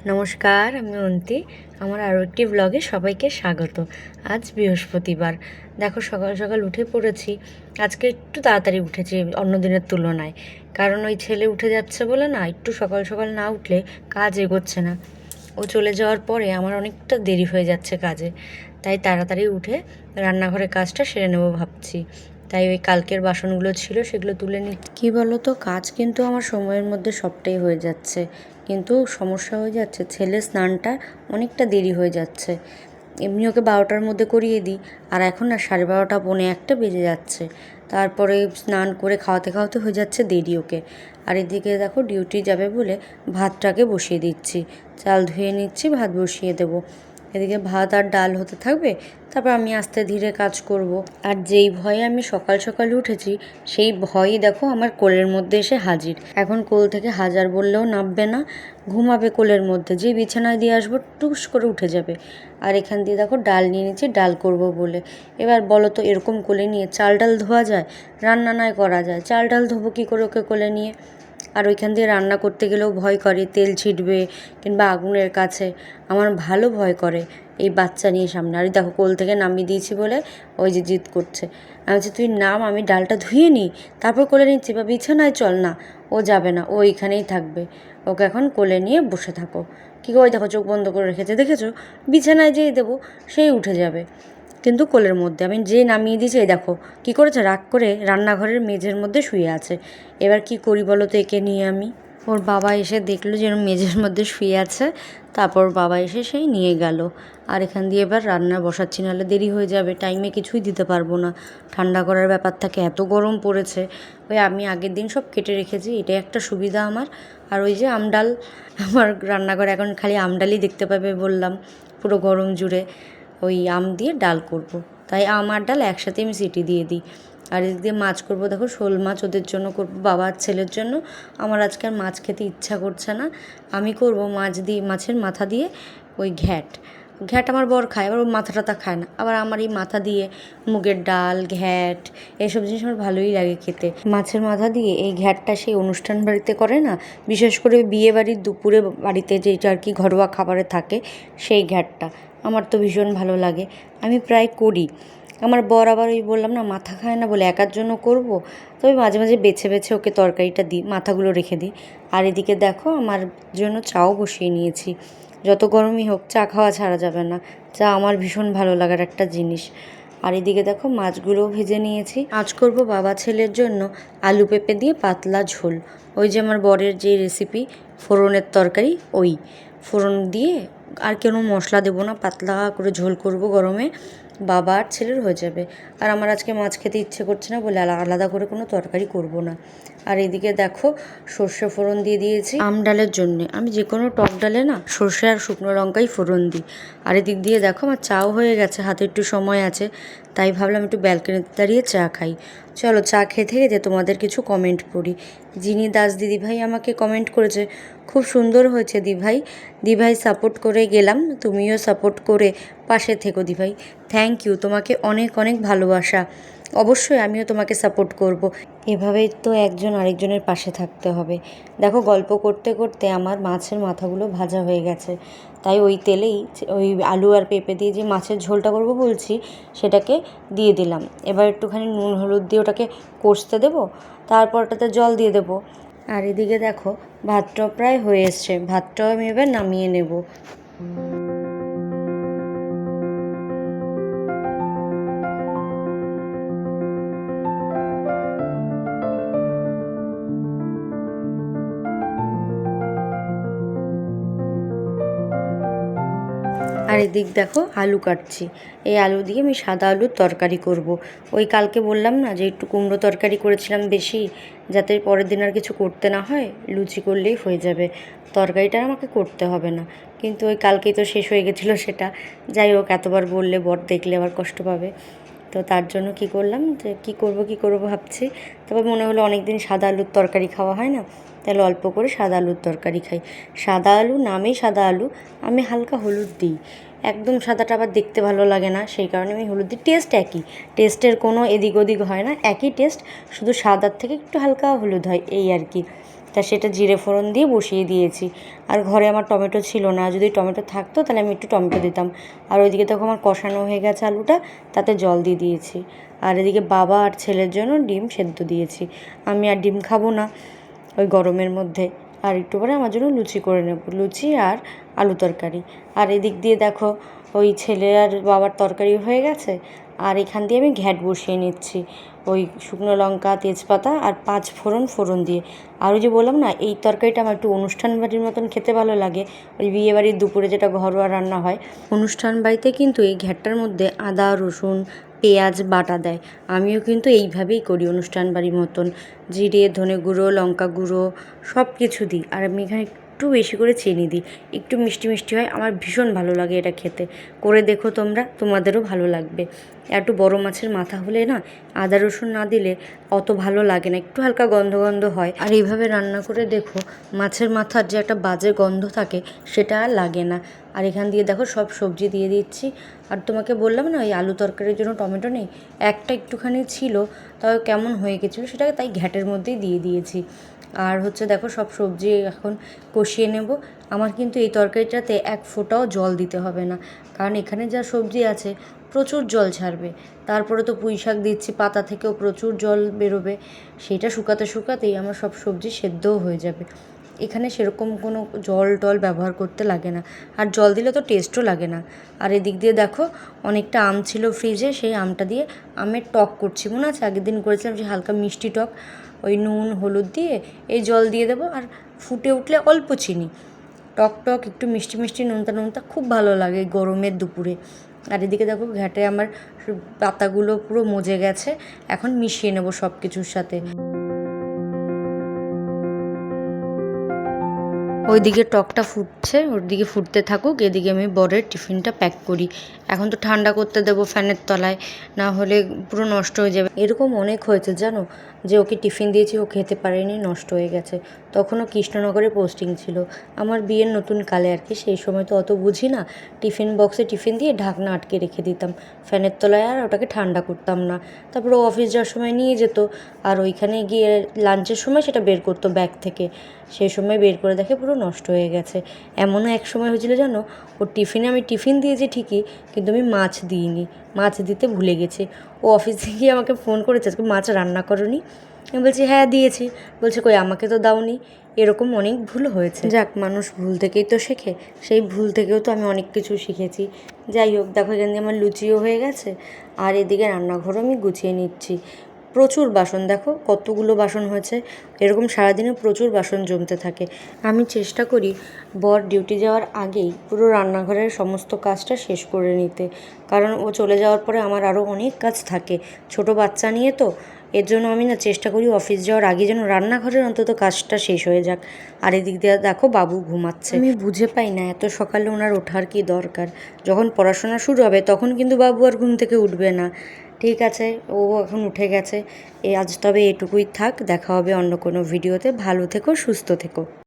নমস্কার, আমি অন্তি। আমার আরও একটি ব্লগে সবাইকে স্বাগত। আজ বৃহস্পতিবার। দেখো সকাল সকাল উঠে পড়েছি। আজকে একটু তাড়াতাড়ি উঠেছি অন্য দিনের তুলনায়, কারণ ওই ছেলে উঠে যাচ্ছে বলে না, একটু সকাল সকাল না উঠলে কাজ এগোচ্ছে না। ও চলে যাওয়ার পরে আমার অনেকটা দেরি হয়ে যাচ্ছে কাজে, তাই তাড়াতাড়ি উঠে রান্নাঘরের কাজটা সেরে নেবো ভাবছি। তাই ওই কালকের বাসনগুলো ছিল সেগুলো তুলে নিই। কী বলো তো, কাজ কিন্তু আমার সময়ের মধ্যে সবটাই হয়ে যাচ্ছে, কিন্তু সমস্যা হয়ে যাচ্ছে ছেলের স্নানটা অনেকটা দেরি হয়ে যাচ্ছে। এমনি ওকে 12টার মধ্যে করিয়ে দিই, আর এখন না 12:30 পৌনে 1টা বেজে যাচ্ছে। তারপরে স্নান করে খাওয়াতে খাওয়াতে হয়ে যাচ্ছে দেরি ওকে। আর এদিকে দেখো ডিউটি যাবে বলে ভাতটাকে বসিয়ে দিচ্ছি, চাল ধুয়ে নিচ্ছি, ভাত বসিয়ে দেবো। এদিকে ভাত আর ডাল হতে থাকবে, তারপর আমি আস্তে ধীরে কাজ করব। আর যেই ভয়ে আমি সকাল সকাল উঠেছি, সেই ভয়ই দেখো আমার কোলের মধ্যে এসে হাজির। এখন কোল থেকে হাজার বললেও নামবে না, ঘুমাবে কোলের মধ্যে। যে বিছানায় দিয়ে আসবো টুস করে উঠে যাবে। আর এখান দিয়ে দেখো ডাল নিয়ে নিচ্ছি, ডাল করব বলে। এবার বলো তো, এরকম কোলে নিয়ে চাল ডাল ধোয়া যায়? রান্না নয় করা যায়, চাল ডাল ধোবো কী করে ওকে কোলে নিয়ে? আর ওইখান দিয়ে রান্না করতে গেলেও ভয় করে, তেল ছিটবে কিংবা আগুনের কাছে। আমার ভালো ভয় করে এই বাচ্চা নিয়ে সামনে। আর দেখো কোল থেকে নামিয়ে দিয়েছি বলে ওই যে জিদ করছে। আমি বলছি তুই নাম, আমি ডালটা ধুয়ে নিই, তারপর কোলে নিচ্ছি, বা বিছানায় চল না। ও যাবে না, ও এইখানেই থাকবে। ওকে এখন কোলে নিয়ে বসে থাকো। কী করে দেখো চোখ বন্ধ করে রেখেছে, দেখেছো? বিছানায় যেই দেবো সেই উঠে যাবে, কিন্তু কোলের মধ্যে আমি যে নামিয়ে দিয়েছি। এই দেখো কী করেছে, রাগ করে রান্নাঘরের মেঝের মধ্যে শুয়ে আছে। এবার কি করি বলো তো একে নিয়ে আমি? ওর বাবা এসে দেখলো যে মেঝের মধ্যে শুয়ে আছে, তারপর বাবা এসে সেই নিয়ে গেল। আর এখান দিয়ে এবার রান্না বসাচ্ছি, নাহলে দেরি হয়ে যাবে, টাইমে কিছুই দিতে পারবো না। ঠান্ডা করার ব্যাপার থাকে, এত গরম পড়েছে। ওই আমি আগের দিন সব কেটে রেখেছি, এটাই একটা সুবিধা আমার। আর ওই যে আমডাল, আমার রান্নাঘরে এখন খালি আমডালই দেখতে পাবে বললাম, পুরো গরম জুড়ে। ওই আম দিয়ে ডাল করব, তাই আম আর ডাল একসাথে আমি সিটি দিয়ে দিই। আর এদিক দিয়ে মাছ করব, দেখো শোল মাছ ওদের জন্য করব, বাবা আর ছেলের জন্য। আমার আজকে আর মাছ খেতে ইচ্ছা করছে না। আমি করব মাছ দিয়ে, মাছের মাথা দিয়ে ওই ঘ্যাট। ঘ্যাট আমার বর খায়, আবার ওর মাথা টাথা খায় না। আবার আমার এই মাথা দিয়ে মুগের ডাল, ঘ্যাট, এইসব জিনিস আমার ভালোই লাগে খেতে। মাছের মাথা দিয়ে এই ঘ্যাটটা সেই অনুষ্ঠান বাড়িতে করে না, বিশেষ করে বিয়ে বাড়ির দুপুরে বাড়িতে যেটা আর কি ঘরোয়া খাবারে থাকে, সেই ঘ্যাটটা আমার তো ভীষণ ভালো লাগে, আমি প্রায় করি। আমার বর আবার ওই বললাম না মাথা খায় না বলে একার জন্য করব, তবে মাঝে মাঝে বেছে বেছে ওকে তরকারিটা দিই, মাথাগুলো রেখে দিই। আর এদিকে দেখো আমার জন্য চাও বসিয়ে নিয়েছি। যত গরমই হোক চা খাওয়া ছাড়া যাবে না, চা আমার ভীষণ ভালো লাগার একটা জিনিস। আর এদিকে দেখো মাছগুলোও ভেজে নিয়েছি। আজ করব বাবা ছেলের জন্য আলু পেঁপে দিয়ে পাতলা ঝোল। ওই যে আমার বরের যে রেসিপি, ফোড়নের তরকারি, ওই ফোড়ন দিয়ে আর কোনো মশলা দেবো না, পাতলা করে ঝোল করব গরমে, বাবা আর ছেলের হয়ে যাবে। আর আমার আজকে মাছ খেতে ইচ্ছে করছে না বলে আলাদা করে কোনো তরকারি করব না। আর এদিকে দেখো সর্ষে ফোড়ন দিয়ে দিয়েছি আম ডালের জন্যে। আমি যে কোনো টক ডালে না সর্ষে আর শুকনো লঙ্কাই ফোড়ন দিই। আর এদিক দিয়ে দেখো আমার চাও হয়ে গেছে, হাতে একটু সময় আছে, তাই ভাবলাম একটু ব্যালকনিতে দাঁড়িয়ে চা খাই। চলো চা খেতে খেতে তোমাদের কিছু কমেন্ট পড়ি। জিনি দাস দিদিভাই আমাকে কমেন্ট করেছে, খুব সুন্দর হয়েছে দিভাই। দিভাই সাপোর্ট করে গেলাম, তুমিও সাপোর্ট করে পাশে থেকো দিভাই। থ্যাংক ইউ, তোমাকে অনেক অনেক ভালোবাসা। অবশ্যই আমিও তোমাকে সাপোর্ট করব। এভাবেই তো একজন আরেকজনের পাশে থাকতে হবে। দেখো গল্প করতে করতে আমার মাছের মাথাগুলো ভাজা হয়ে গেছে, তাই ওই তেলেই ওই আলু আর পেঁপে দিয়ে যে মাছের ঝোলটা করব বলছি সেটাকে দিয়ে দিলাম। এবার একটুখানি নুন হলুদ দিয়ে ওটাকে কষতে দেবো, তারপর ওটাতে জল দিয়ে দেবো। আর এদিকে দেখো ভাতটাও প্রায় হয়ে এসছে, ভাতটাও আমি এবার নামিয়ে নেব। আর এদিক দেখো আলু কাটছি, এই আলু দিয়ে আমি সাদা আলুর তরকারি করব। ওই কালকে বললাম না যে একটু কুমড়ো তরকারি করেছিলাম বেশি, যাতে পরের দিন আর কিছু করতে না হয়, লুচি করলেই হয়ে যাবে, তরকারিটা আমাকে করতে হবে না। কিন্তু ওই কালকেই তো শেষ হয়ে গেছিলো সেটা। যাই হোক, এতবার বললে বর দেখলে আবার কষ্ট পাবে, তো তার জন্য কি করলাম, যে কী করব ভাবছি। তারপর মনে হলো অনেক দিন সাদা আলুর তরকারি খাওয়া হয় না, তাহলে অল্প করে সাদা আলুর তরকারি খাই। সাদা আলু নামেই সাদা আলু, আমি হালকা হলুদ দিই। একদম সাদাটা আবার দেখতে ভালো লাগে না, সেই কারণে আমি হলুদ দিই। টেস্ট একই, টেস্টের কোনো এদিক ওদিক হয় না, একই টেস্ট, শুধু সাদার থেকে একটু হালকা হলুদ হয় এই আর কি। তা সেটা জিরে ফোড়ন দিয়ে বসিয়ে দিয়েছি। আর ঘরে আমার টমেটো ছিল না, যদি টমেটো থাকতো তাহলে আমি একটু টমেটো দিতাম। আর ওইদিকে তখন আমার কষানো হয়ে গেছে আলুটা, তাতে জল দিয়ে দিয়েছি। আর এদিকে বাবা আর ছেলের জন্য ডিম সেদ্ধ দিয়েছি। আমি আর ডিম খাবো না ওই গরমের মধ্যে, আর একটু পরে আমার জন্য লুচি করে নেব, লুচি আর আলু তরকারি। আর এদিক দিয়ে দেখো ওই ছেলে আর বাবার তরকারি হয়ে গেছে, আর এখান দিয়ে আমি ঘ্যাট বসিয়ে নিচ্ছি ওই শুকনো লঙ্কা, তেজপাতা আর 5 ফোড়ন দিয়ে। আর ওই যে বললাম না, এই তরকারিটা আমার একটু অনুষ্ঠান বাড়ির মতন খেতে ভালো লাগে, ওই বিয়েবাড়ির দুপুরে যেটা ঘরোয়া রান্না হয়। অনুষ্ঠান বাড়িতে কিন্তু এই ঘ্যাটটার মধ্যে আদা, রসুন, পেঁয়াজ বাটা দেয়। আমিও কিন্তু এইভাবেই করি অনুষ্ঠান বাড়ির মতন, জিরে, ধনে গুঁড়ো, লঙ্কা গুঁড়ো সব কিছু দিই। আর আমি এখানে একটু বেশি করে চিনি দিই, একটু মিষ্টি মিষ্টি হয়, আমার ভীষণ ভালো লাগে এটা খেতে। করে দেখো তোমরা, তোমাদেরও ভালো লাগবে। একটু বড় মাছের মাথা হলে না, আদা রসুন না দিলে অত ভালো লাগে না, একটু হালকা গন্ধ গন্ধ হয়। আর এইভাবে রান্না করে দেখো, মাছের মাথার যে একটা বাজে গন্ধ থাকে সেটা আর লাগে না। আর এখান দিয়ে দেখো সব সবজি দিয়ে দিচ্ছি। আর তোমাকে বললাম না ওই আলু তরকারির জন্য টমেটো নেই, একটা একটুখানি ছিল, তাও কেমন হয়ে গেছিলো সেটাকে তাই ঘ্যাটের মধ্যেই দিয়ে দিয়েছি। আর হচ্ছে দেখো সব সবজি এখন কষিয়ে নেব। আমার কিন্তু এই তরকারিটাতে এক ফোঁটাও জল দিতে হবে না, কারণ এখানে যা সবজি আছে প্রচুর জল ছাড়বে। তারপরে তো পুঁই শাক দিচ্ছি, পাতা থেকেও প্রচুর জল বেরোবে, সেটা শুকাতে শুকাতেই আমার সব সবজি সেদ্ধও হয়ে যাবে। এখানে সেরকম কোনো জল টল ব্যবহার করতে লাগে না, আর জল দিলে তো টেস্টও লাগে না। আর এদিক দিয়ে দেখো অনেকটা আম ছিল ফ্রিজে, সেই আমটা দিয়ে আমের টক করছি। মনে আছে আগের দিন করেছিলাম সেই হালকা মিষ্টি টক, ওই নুন হলুদ দিয়ে এই জল দিয়ে দেবো, আর ফুটে উঠলে অল্প চিনি, টক টক একটু মিষ্টি মিষ্টি নোনতা নোনতা, খুব ভালো লাগে গরমের দুপুরে। আর এদিকে দেখো ঘ্যাটে আমার পাতাগুলো পুরো মজে গেছে, এখন মিশিয়ে নেবো সব কিছুর সাথে। ওইদিকে টকটা ফুটছে, ওর দিকে ফুটতে থাকুক, এদিকে আমি বরের টিফিনটা প্যাক করি। এখন তো ঠান্ডা করতে দেবো ফ্যানের তলায়, না হলে পুরো নষ্ট হয়ে যাবে। এরকম অনেক হয়েছে জানো, যে ওকে টিফিন দিয়েছি ও খেতে পারেনি, নষ্ট হয়ে গেছে। তখনও কৃষ্ণনগরে পোস্টিং ছিল, আমার বিয়ের নতুন কালে আর কি, সেই সময় তো অত বুঝি না। টিফিন বক্সে টিফিন দিয়ে ঢাকনা আটকে রেখে দিতাম ফ্যানের তলায়, আর ওটাকে ঠান্ডা করতাম না। তারপরে ও অফিস যাওয়ার সময় নিয়ে যেত, আর ওইখানে গিয়ে লাঞ্চের সময় সেটা বের করতো ব্যাগ থেকে, সেই সময় বের করে দেখে পুরো নষ্ট হয়ে গেছে। এমনও এক সময় হয়েছিল জানো, ওর টিফিনে আমি টিফিন দিয়েছি ঠিকই, কিন্তু আমি মাছ দিইনি, মাছ দিতে ভুলে গেছি। ও অফিসে গিয়ে আমাকে ফোন করেছে, আজকে মাছ রান্না করোনি? আমি বলছি হ্যাঁ দিয়েছি। বলছে কই আমাকে তো দাওনি। এরকম অনেক ভুল হয়েছে। যাক, মানুষ ভুল থেকেই তো শেখে, সেই ভুল থেকেও তো আমি অনেক কিছু শিখেছি। যাই হোক, দেখো এখান দিয়ে আমার লুচিও হয়ে গেছে, আর এদিকে রান্নাঘরও আমি গুছিয়ে নিচ্ছি। প্রচুর বাসন, দেখো কতগুলো বাসন হয়েছে, এরকম সারাদিনে প্রচুর বাসন জমতে থাকে। আমি চেষ্টা করি বর ডিউটি যাওয়ার আগেই পুরো রান্নাঘরের সমস্ত কাজটা শেষ করে নিতে, কারণ ও চলে যাওয়ার পরে আমার আরও অনেক কাজ থাকে, ছোট বাচ্চা নিয়ে তো। এর জন্য আমি না চেষ্টা করি অফিস যাওয়ার আগে যেন রান্নাঘরের অন্তত কাজটা শেষ হয়ে যাক। আর এদিক দিয়ে দেখো বাবু ঘুমাচ্ছে, আমি বুঝে পাই না এত সকালে ওনার ওঠার কি দরকার। যখন পড়াশোনা শুরু হবে তখন কিন্তু বাবু আর ঘুম থেকে উঠবে না। ঠিক আছে, ও এখন উঠে গেছে। আজ তবে এটুকুই থাক, দেখা হবে অন্য কোনো ভিডিওতে। ভালো থেকো, সুস্থ থেকো।